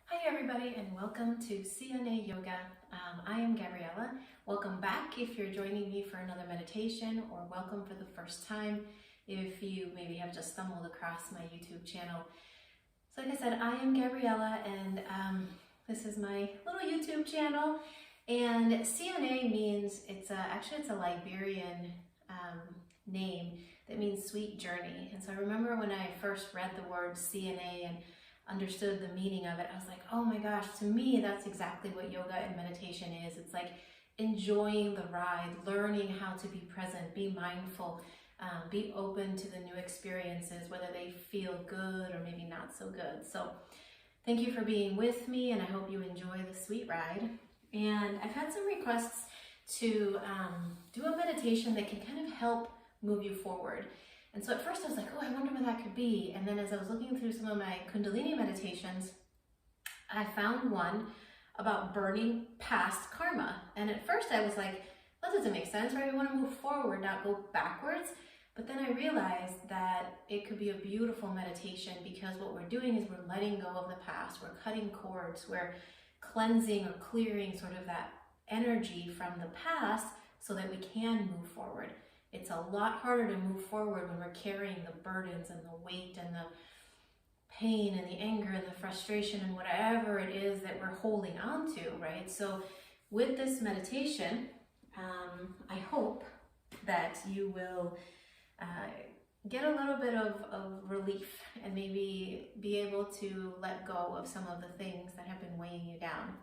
Hi everybody and welcome to CNA Yoga. I am Gabriela. Welcome back if you're joining me for another meditation, or welcome for the first time if you maybe have just stumbled across my YouTube channel. So like I said, I am Gabriela and this is my little YouTube channel, and CNA means actually it's a Liberian name that means sweet journey. And so I remember when I first read the word CNA and understood the meaning of it, I was like, oh my gosh, to me that's exactly what yoga and meditation is. It's like enjoying the ride, learning how to be present, be mindful, be open to the new experiences, whether they feel good or maybe not so good. So thank you for being with me, and I hope you enjoy the sweet ride. And I've had some requests to do a meditation that can kind of help move you forward. And so at first I was like, oh, I wonder what that could be. And then as I was looking through some of my kundalini meditations, I found one about burning past karma. And at first I was like, that doesn't make sense, right? We want to move forward, not go backwards. But then I realized that it could be a beautiful meditation, because what we're doing is we're letting go of the past. We're cutting cords. We're cleansing or clearing sort of that energy from the past so that we can move forward. It's a lot harder to move forward when we're carrying the burdens and the weight and the pain and the anger and the frustration and whatever it is that we're holding on to, right? So with this meditation, I hope that you will get a little bit of relief and maybe be able to let go of some of the things that have been weighing you down.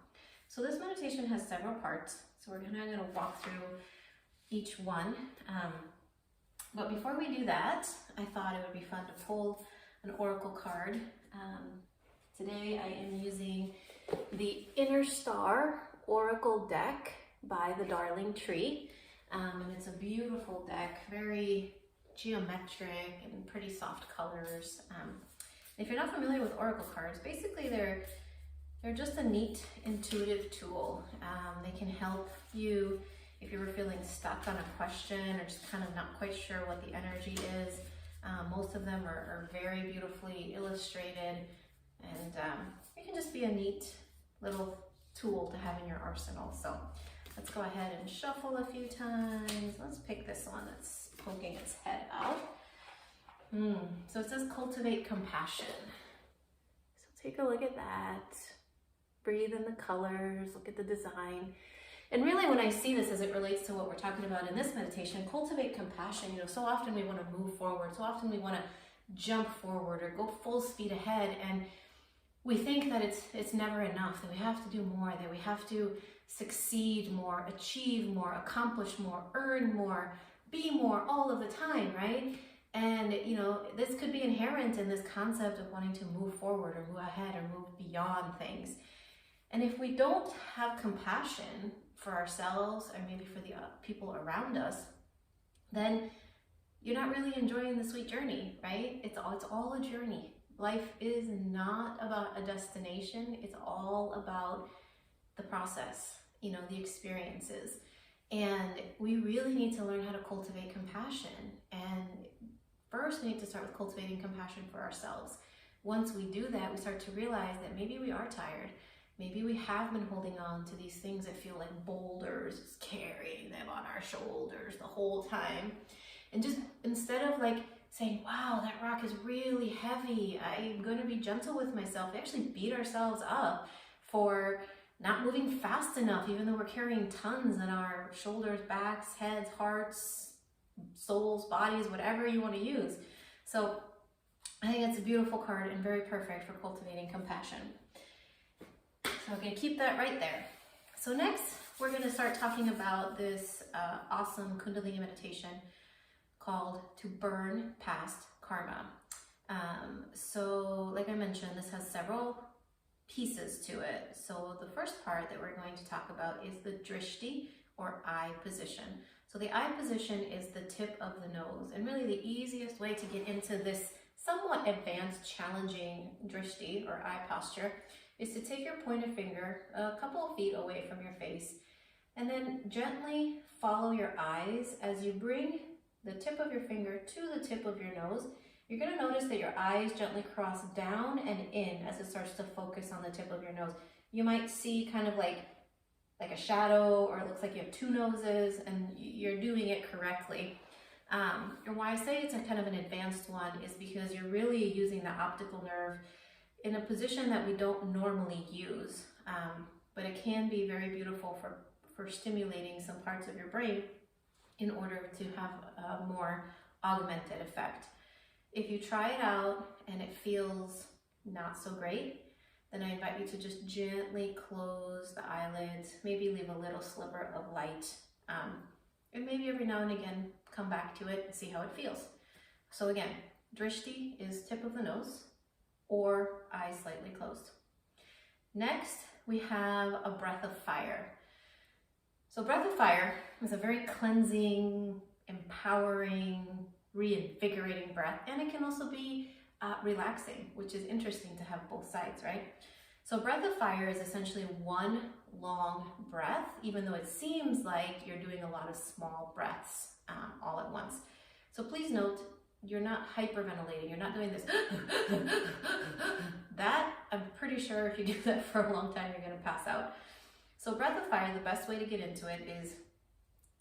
So this meditation has several parts, so we're going to walk through each one. But before we do that, I thought it would be fun to pull an oracle card. Today I am using the Inner Star Oracle deck by the Darling Tree. And it's a beautiful deck, very geometric and pretty soft colors. If you're not familiar with oracle cards, basically they're just a neat intuitive tool. They can help you if you were feeling stuck on a question or just kind of not quite sure what the energy is. Most of them are very beautifully illustrated, and it can just be a neat little tool to have in your arsenal. So let's go ahead and shuffle a few times. Let's pick this one that's poking its head out. So it says cultivate compassion. So take a look at that. Breathe in the colors, look at the design. And really when I see this as it relates to what we're talking about in this meditation, cultivate compassion, so often we want to move forward, so often we want to jump forward or go full speed ahead, and we think that it's never enough, that we have to do more, that we have to succeed more, achieve more, accomplish more, earn more, be more all of the time, right? And this could be inherent in this concept of wanting to move forward or move ahead or move beyond things. And if we don't have compassion for ourselves or maybe for the people around us, then you're not really enjoying the sweet journey, right? It's all a journey. Life is not about a destination. It's all about the process, the experiences. And we really need to learn how to cultivate compassion. And first, we need to start with cultivating compassion for ourselves. Once we do that, we start to realize that maybe we are tired. Maybe we have been holding on to these things that feel like boulders, just carrying them on our shoulders the whole time. And just instead of like saying, wow, that rock is really heavy, I'm going to be gentle with myself, we actually beat ourselves up for not moving fast enough, even though we're carrying tons on our shoulders, backs, heads, hearts, souls, bodies, whatever you want to use. So I think it's a beautiful card and very perfect for cultivating compassion. So we're going to keep that right there. So next, we're going to start talking about this awesome kundalini meditation called To Burn Past Karma. So like I mentioned, this has several pieces to it. So the first part that we're going to talk about is the drishti, or eye position. So the eye position is the tip of the nose, and really the easiest way to get into this somewhat advanced, challenging drishti, or eye posture, is to take your pointer finger a couple of feet away from your face and then gently follow your eyes as you bring the tip of your finger to the tip of your nose you're going to notice that your eyes gently cross down and in as it starts to focus on the tip of your nose. You might see kind of like a shadow, or it looks like you have two noses, and you're doing it correctly. And why I say it's a kind of an advanced one is because you're really using the optical nerve in a position that we don't normally use. But it can be very beautiful for stimulating some parts of your brain in order to have a more augmented effect. If you try it out and it feels not so great, then I invite you to just gently close the eyelids, maybe leave a little sliver of light, and maybe every now and again come back to it and see how it feels. So again, drishti is tip of the nose or eyes slightly closed. Next, we have a breath of fire. So breath of fire is a very cleansing, empowering, reinvigorating breath, and it can also be relaxing, which is interesting to have both sides, right? So breath of fire is essentially one long breath, even though it seems like you're doing a lot of small breaths all at once. So please note, you're not hyperventilating, you're not doing this. That, I'm pretty sure if you do that for a long time, you're gonna pass out. So breath of fire, the best way to get into it is,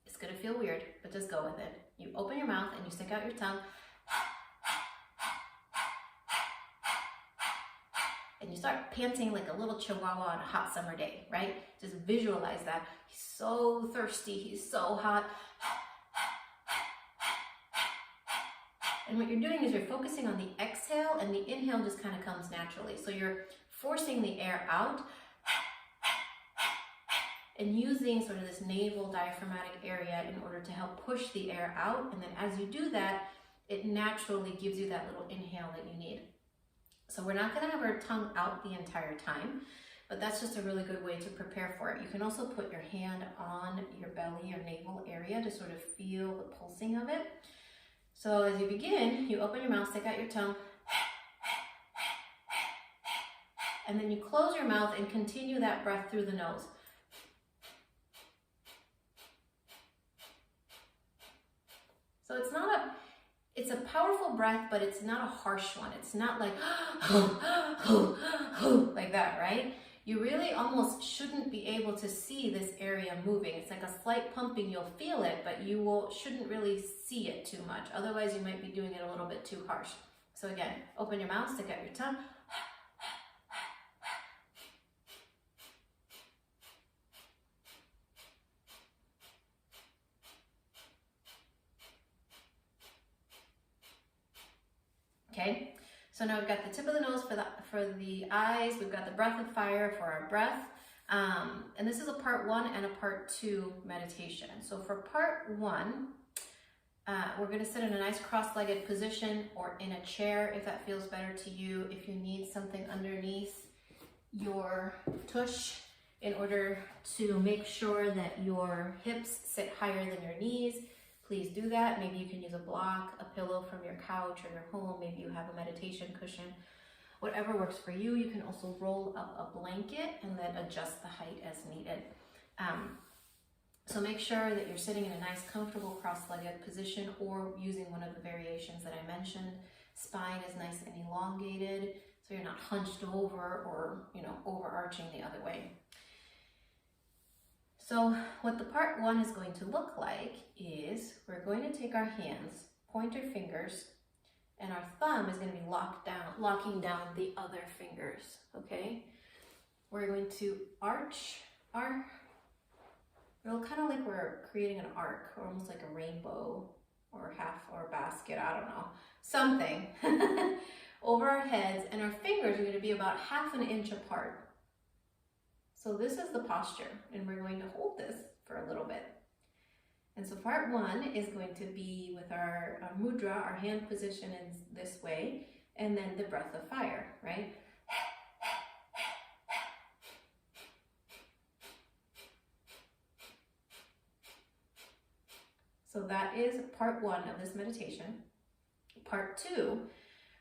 it's gonna feel weird, but just go with it. You open your mouth and you stick out your tongue, and you start panting like a little chihuahua on a hot summer day, right? Just visualize that. He's so thirsty, he's so hot. And what you're doing is you're focusing on the exhale, and the inhale just kind of comes naturally. So you're forcing the air out and using sort of this navel diaphragmatic area in order to help push the air out. And then as you do that, it naturally gives you that little inhale that you need. So we're not going to have our tongue out the entire time, but that's just a really good way to prepare for it. You can also put your hand on your belly or navel area to sort of feel the pulsing of it. So as you begin, you open your mouth, stick out your tongue, and then you close your mouth and continue that breath through the nose. So it's a powerful breath, but it's not a harsh one. It's not like, like that, right? You really almost shouldn't be able to see this area moving. It's like a slight pumping, you'll feel it, but you shouldn't really see it too much. Otherwise, you might be doing it a little bit too harsh. So again, open your mouth, stick out your tongue. Okay, so now we've got the tip of the nose for the eyes, we've got the breath of fire for our breath, and this is a part 1 and a part 2 meditation. So for part 1, we're going to sit in a nice cross-legged position or in a chair if that feels better to you. If you need something underneath your tush in order to make sure that your hips sit higher than your knees, please do that. Maybe you can use a block, a pillow from your couch or your home. Maybe you have a meditation cushion. Whatever works for you. You can also roll up a blanket and then adjust the height as needed. So make sure that you're sitting in a nice, comfortable cross-legged position or using one of the variations that I mentioned. Spine is nice and elongated, so you're not hunched over or, overarching the other way. So what the part 1 is going to look like is we're going to take our hands, pointer fingers, and our thumb is going to be locking down the other fingers, okay? We're going to arch our, kind of like we're creating an arc, or almost like a rainbow, or a basket, I don't know, something, over our heads, and our fingers are going to be about 1/2 inch apart. So this is the posture, and we're going to hold this for a little bit. And so part 1 is going to be with our mudra, our hand position in this way, and then the breath of fire, right? So that is part 1 of this meditation. Part 2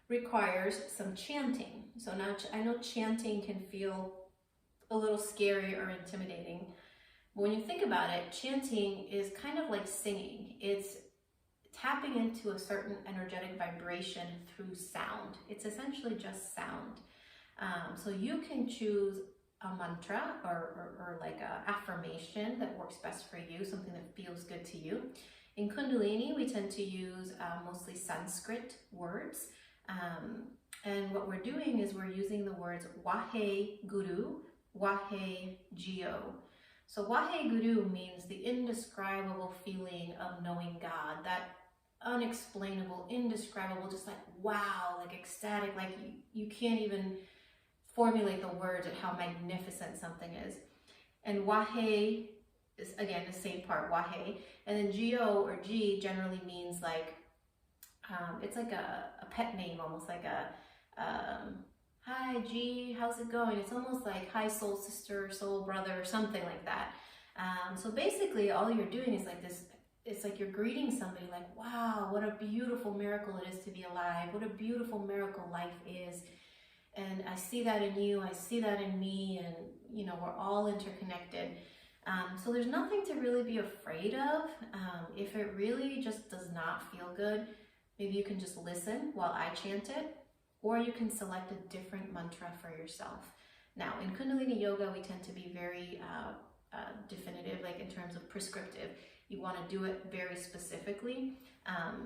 requires some chanting. So now I know chanting can feel a little scary or intimidating. But when you think about it, chanting is kind of like singing. It's tapping into a certain energetic vibration through sound. It's essentially just sound. So you can choose a mantra or like a affirmation that works best for you, something that feels good to you. In Kundalini, we tend to use mostly Sanskrit words. And what we're doing is we're using the words Wahe Guru, Wahe Geo. So Wahe Guru means the indescribable feeling of knowing God, that unexplainable, indescribable, just like wow, like ecstatic, like you can't even formulate the words at how magnificent something is. And Wahe is, again, the same part, Wahe. And then Geo or G generally means like, it's like a pet name, almost like a, hi G, how's it going? It's almost like hi soul sister, soul brother, or something like that. So basically all you're doing is like this, it's like you're greeting somebody like, wow, what a beautiful miracle it is to be alive. What a beautiful miracle life is. And I see that in you, I see that in me, and you know, we're all interconnected. So there's nothing to really be afraid of. If it really just does not feel good, maybe you can just listen while I chant it, or you can select a different mantra for yourself. Now, in Kundalini Yoga, we tend to be very definitive, like in terms of prescriptive. You want to do it very specifically.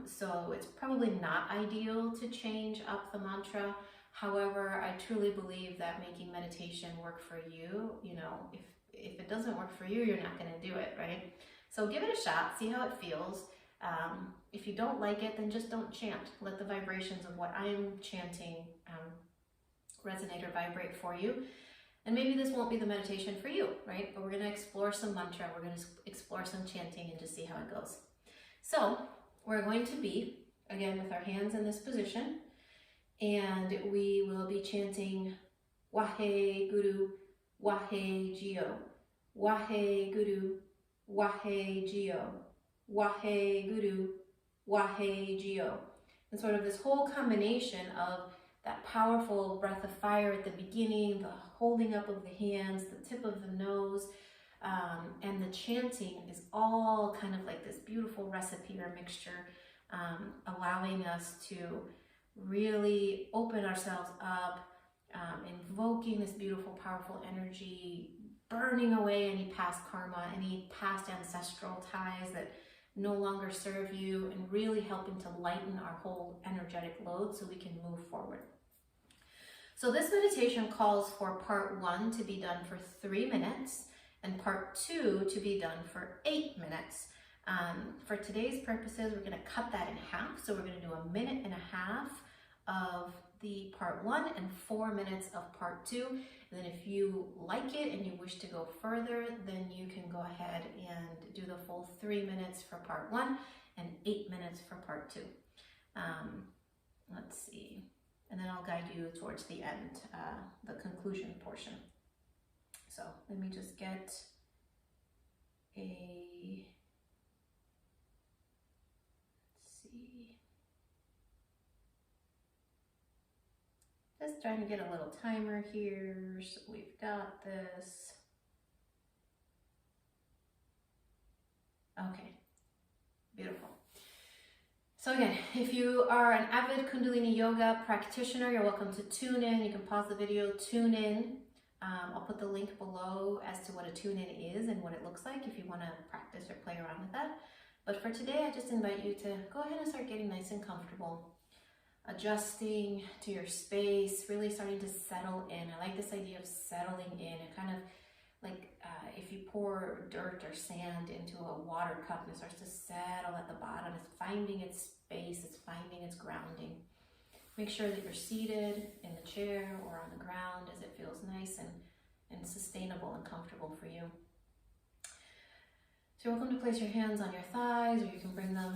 So it's probably not ideal to change up the mantra. However, I truly believe that making meditation work for you, you know, if it doesn't work for you, you're not going to do it, right? So give it a shot, see how it feels. If you don't like it, then just don't chant. Let the vibrations of what I'm chanting resonate or vibrate for you. And maybe this won't be the meditation for you, right? But we're going to explore some mantra, we're going to explore some chanting and just see how it goes. So we're going to be, again, with our hands in this position, and we will be chanting Wahe Guru, Wahe Geo, Wahe Guru, Wahe Geo, Wahe Guru, Wahe Geo. And sort of this whole combination of that powerful breath of fire at the beginning, the holding up of the hands, the tip of the nose, and the chanting is all kind of like this beautiful recipe or mixture, allowing us to really open ourselves up, invoking this beautiful, powerful energy, burning away any past karma, any past ancestral ties that no longer serve you, and really helping to lighten our whole energetic load so we can move forward. So this meditation calls for part 1 to be done for 3 minutes and part 2 to be done for 8 minutes. For today's purposes, we're going to cut that in half. So we're going to do 1.5 minutes of the part 1 and 4 minutes of part 2. And then if you like it and you wish to go further, then you can go ahead and do the full 3 minutes for part 1 and 8 minutes for part 2. Let's see. And then I'll guide you towards the end, the conclusion portion. So let me just get a, let's see. Just trying to get a little timer here, so we've got this. Okay, beautiful. So again, if you are an avid Kundalini Yoga practitioner, you're welcome to tune in. You can pause the video, tune in. I'll put the link below as to what a tune-in is and what it looks like if you want to practice or play around with that. But for today, I just invite you to go ahead and start getting nice and comfortable, adjusting to your space, really starting to settle in. I like this idea of settling in. It kind of like if you pour dirt or sand into a water cup and it starts to settle at the bottom, it's finding its space, it's finding its grounding. Make sure that you're seated in the chair or on the ground as it feels nice and sustainable and comfortable for you. So you're welcome to place your hands on your thighs, or you can bring them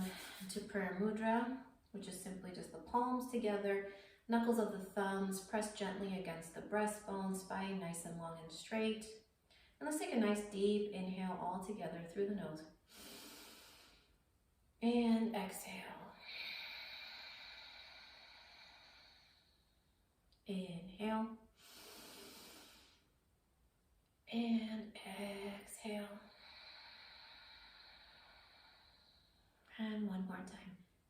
to prayer mudra, which is simply just the palms together, knuckles of the thumbs pressed gently against the breastbone, spine nice and long and straight. And let's take a nice deep inhale all together through the nose. And exhale. Inhale. And exhale. And one more time.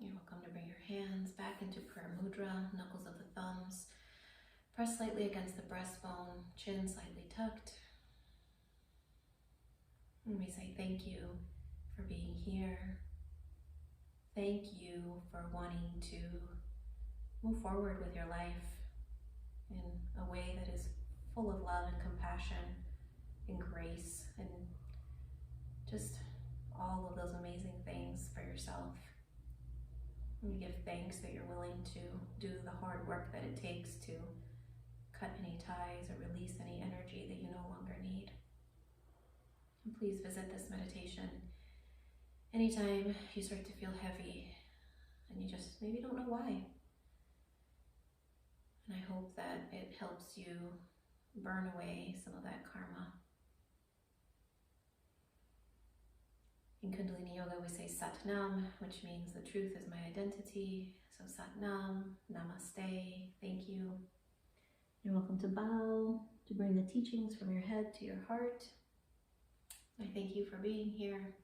You're welcome to bring your hands back into prayer mudra, knuckles of the thumbs. Press slightly against the breastbone, chin slightly tucked. And we say thank you for being here. Thank you for wanting to move forward with your life in a way that is full of love and compassion and grace and just all of those amazing things for yourself. And we give thanks that you're willing to do the hard work that it takes to cut any ties or release any energy that you no longer need. And please visit this meditation anytime you start to feel heavy and you just maybe don't know why. And I hope that it helps you burn away some of that karma. In Kundalini Yoga, we say Sat Nam, which means the truth is my identity. So Sat Nam, Namaste, thank you. You're welcome to bow, to bring the teachings from your head to your heart. I thank you for being here.